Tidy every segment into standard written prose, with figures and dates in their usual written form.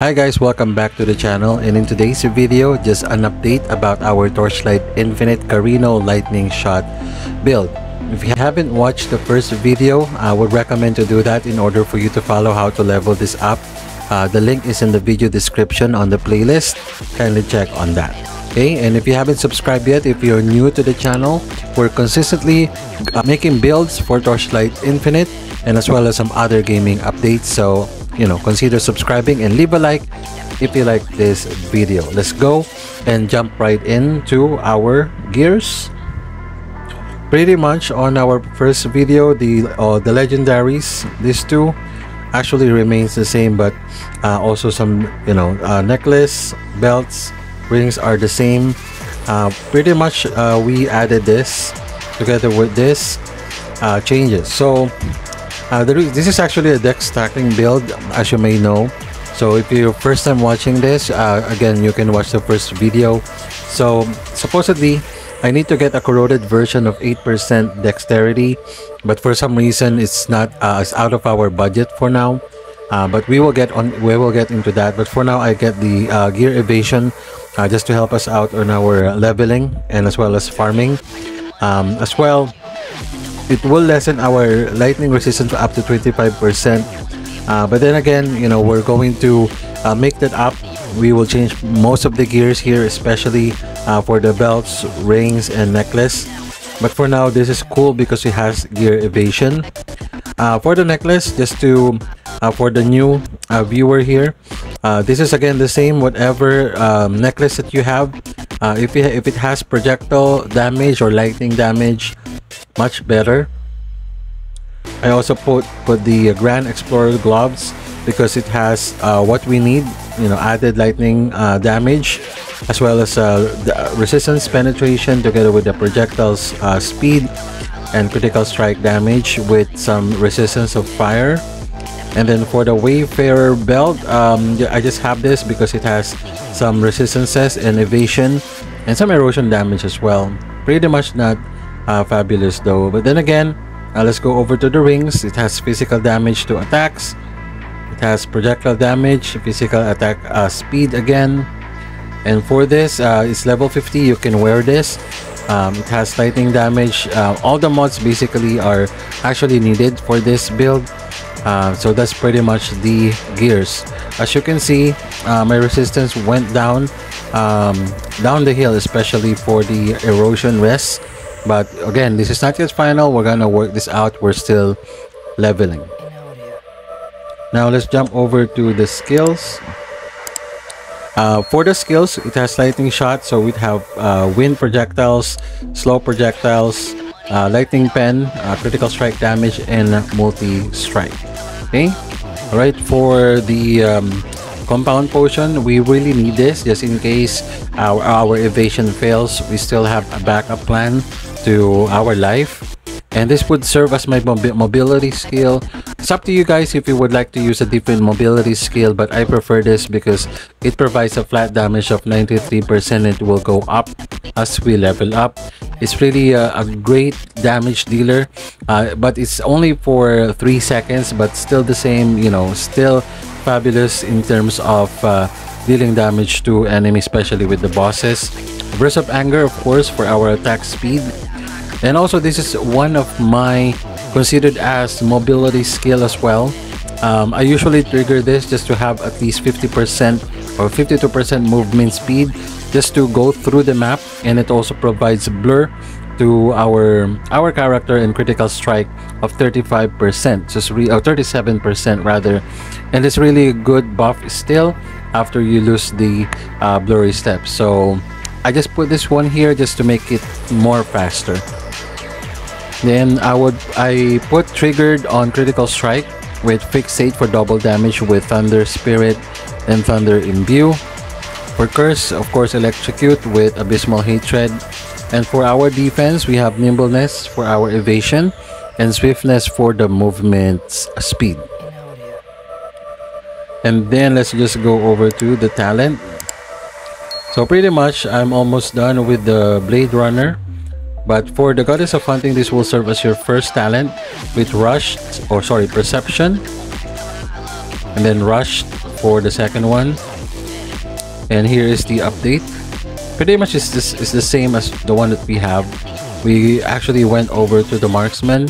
Hi guys, welcome back to the channel, and in today's video, just an update about our Torchlight Infinite Carino Lightning Shot Build. If you haven't watched the first video, I would recommend to do that in order for you to follow how to level this up. The link is in the video description on the playlist. Kindly check on that. Okay, and if you haven't subscribed yet, if you're new to the channel, we're consistently making builds for Torchlight Infinite and as well as some other gaming updates. So consider subscribing and leave a like if you like this video. Let's go and jump right into our gears. Pretty much on our first video, the legendaries, these two actually remains the same, but also some necklace, belts, rings are the same. Pretty much we added this together with this changes. So this is actually a deck stacking build, as you may know. So if you're first time watching this, again, you can watch the first video. So supposedly I need to get a corroded version of 8% dexterity, but for some reason it's not it's out of our budget for now. But we will get into that. But for now, I get the gear evasion just to help us out on our leveling and as well as farming. As well, it will lessen our lightning resistance up to 25%. But then again, we're going to make that up. We will change most of the gears here, especially for the belts, rings, and necklace. But for now, this is cool because it has gear evasion. For the necklace, just to for the new viewer here, this is again the same whatever necklace that you have. If it has projectile damage or lightning damage, much better. I also put the Grand Explorer gloves because it has what we need, added lightning damage, as well as the resistance penetration together with the projectiles speed and critical strike damage with some resistance of fire. And then for the Wayfarer belt, I just have this because it has some resistances and evasion and some erosion damage as well. Pretty much not fabulous though. But then again, let's go over to the rings. It has physical damage to attacks. It has projectile damage, physical attack speed again. And for this, it's level 50. You can wear this. It has lightning damage. All the mods basically are actually needed for this build. So that's pretty much the gears. As you can see, my resistance went down the hill, especially for the erosion rest. But again, this is not yet final. We're gonna work this out. We're still leveling. Now let's jump over to the skills. For the skills, it has lightning shot, so we have wind projectiles, slow projectiles, lightning pen, critical strike damage, and multi-strike. Okay, all right. For the compound potion, we really need this just in case our evasion fails. We still have a backup plan to our life, and this would serve as my mobility skill. It's up to you guys if you would like to use a different mobility skill, but I prefer this because it provides a flat damage of 93%. It will go up as we level up. It's really a great damage dealer, but it's only for 3 seconds, but still the same, still fabulous in terms of dealing damage to enemies, especially with the bosses. Burst of Anger, of course, for our attack speed. And also, this is one of my considered as mobility skill as well. I usually trigger this just to have at least 50% or 52% movement speed just to go through the map, and it also provides blur to our character and critical strike of 35%, just 37% rather, and it's really a good buff still after you lose the blurry steps. So I just put this one here just to make it more faster. Then I put triggered on critical strike with fixate for double damage with Thunder Spirit and Thunder Imbue. For curse, of course, electrocute with abysmal hatred. And for our defense, we have nimbleness for our evasion and swiftness for the movement speed. And then let's just go over to the talent. So pretty much I'm almost done with the Blade Runner. But for the Goddess of Hunting, this will serve as your first talent with Perception, and then Rushed for the second one. And here is the update. Pretty much is the same as the one that we have. We actually went over to the marksman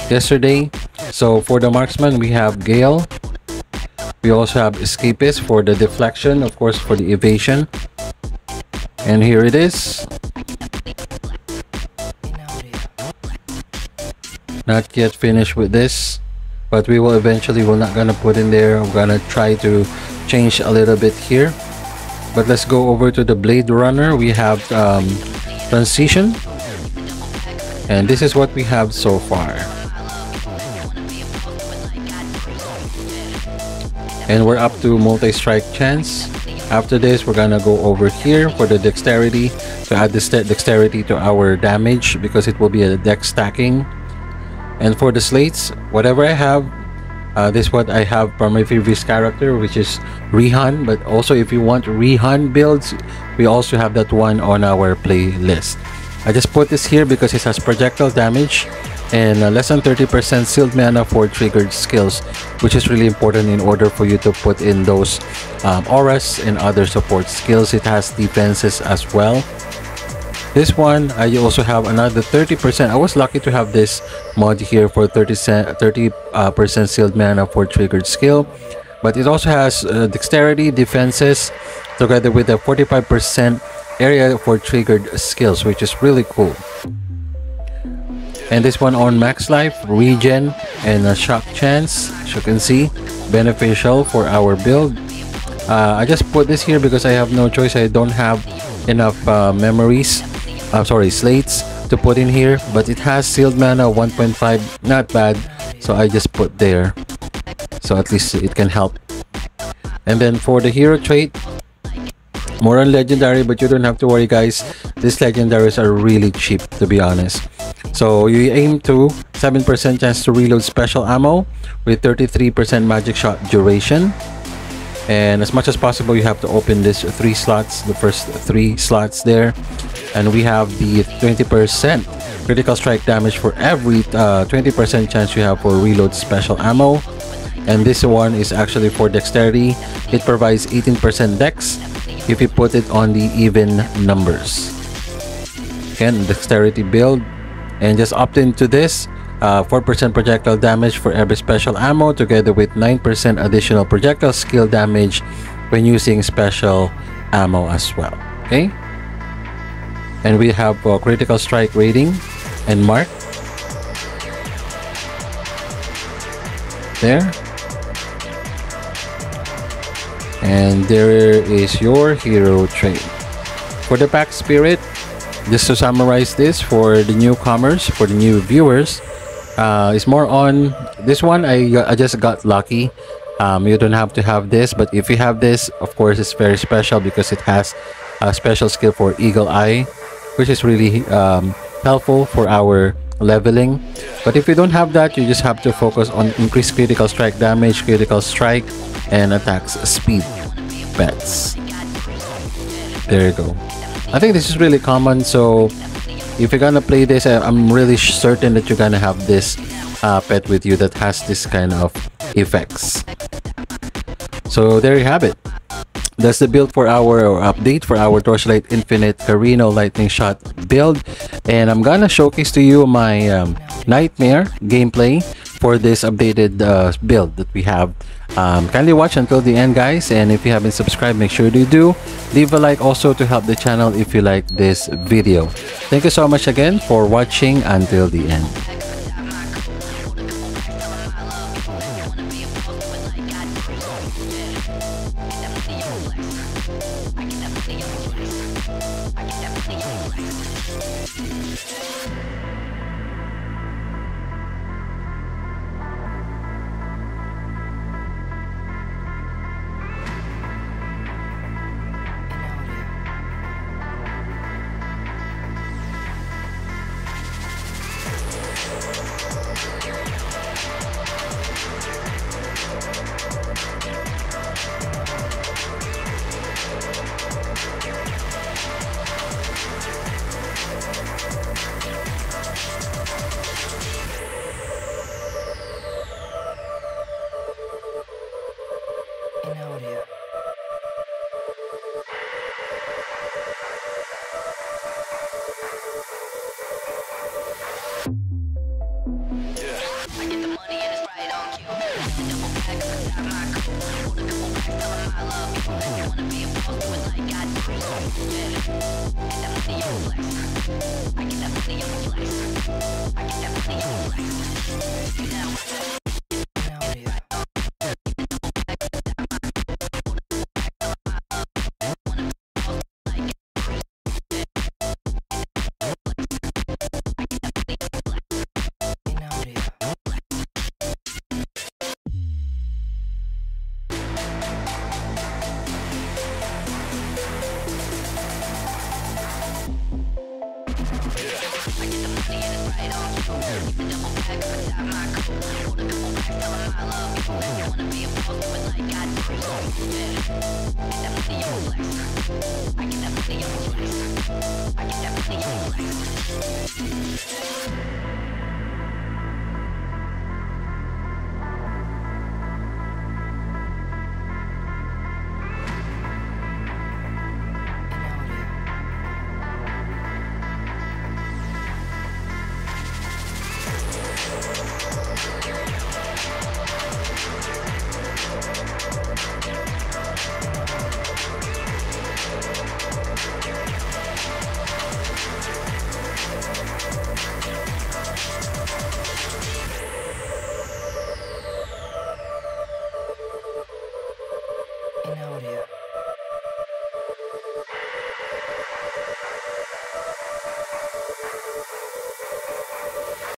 yesterday. So for the marksman, we have Gale. We also have escapist for the deflection, of course, for the evasion. And here it is. Not yet finished with this, but we will eventually, we're not gonna put in there. We're gonna try to change a little bit here. But let's go over to the Blade Runner. We have transition, and this is what we have so far. And we're up to multi-strike chance. After this, we're gonna go over here for the dexterity to add the dexterity to our damage, because it will be a dex stacking. And for the slates, whatever I have, this is what I have from my previous character, which is Rihan. But also, if you want Rihan builds, we also have that one on our playlist. I just put this here because it has projectile damage and less than 30% sealed mana for triggered skills, which is really important in order for you to put in those auras and other support skills. It has defenses as well. This one, I also have another 30%. I was lucky to have this mod here for 30% sealed mana for triggered skill. But it also has dexterity, defenses, together with a 45% area for triggered skills, which is really cool. And this one on max life, regen, and a shock chance, as you can see, beneficial for our build. I just put this here because I have no choice. I don't have enough slates to put in here, but it has sealed mana 1.5, not bad, so I just put there, so at least it can help. And then for the hero trait, more on legendary, but you don't have to worry, guys. These legendaries are really cheap, to be honest. So you aim to 7% chance to reload special ammo with 33% magic shot duration. And as much as possible, you have to open this 3 slots, the first 3 slots there. And we have the 20% critical strike damage for every 20% chance you have for reload special ammo. And this one is actually for dexterity. It provides 18% dex if you put it on the even numbers. Again, dexterity build. And just opt into this. 4% projectile damage for every special ammo, together with 9% additional projectile skill damage when using special ammo as well. Okay, and we have critical strike rating and mark there, and there is your hero trait. For the Pact Spirit, just to summarize this for the newcomers, for the new viewers, it's more on this one. I just got lucky. You don't have to have this, but if you have this, of course, it's very special because it has a special skill for Eagle Eye, which is really helpful for our leveling. But if you don't have that, you just have to focus on increased critical strike damage, critical strike, and attacks speed pets. There you go. I think this is really common, so if you're gonna play this, I'm really certain that you're gonna have this pet with you that has this kind of effects. So there you have it. That's the build for our update for our Torchlight Infinite Carino Lightning Shot build. And I'm gonna showcase to you my Nightmare gameplay for this updated build that we have. Kindly watch until the end, guys, and if you haven't subscribed, make sure you do. Leave a like also to help the channel if you like this video. Thank you so much again for watching until the end.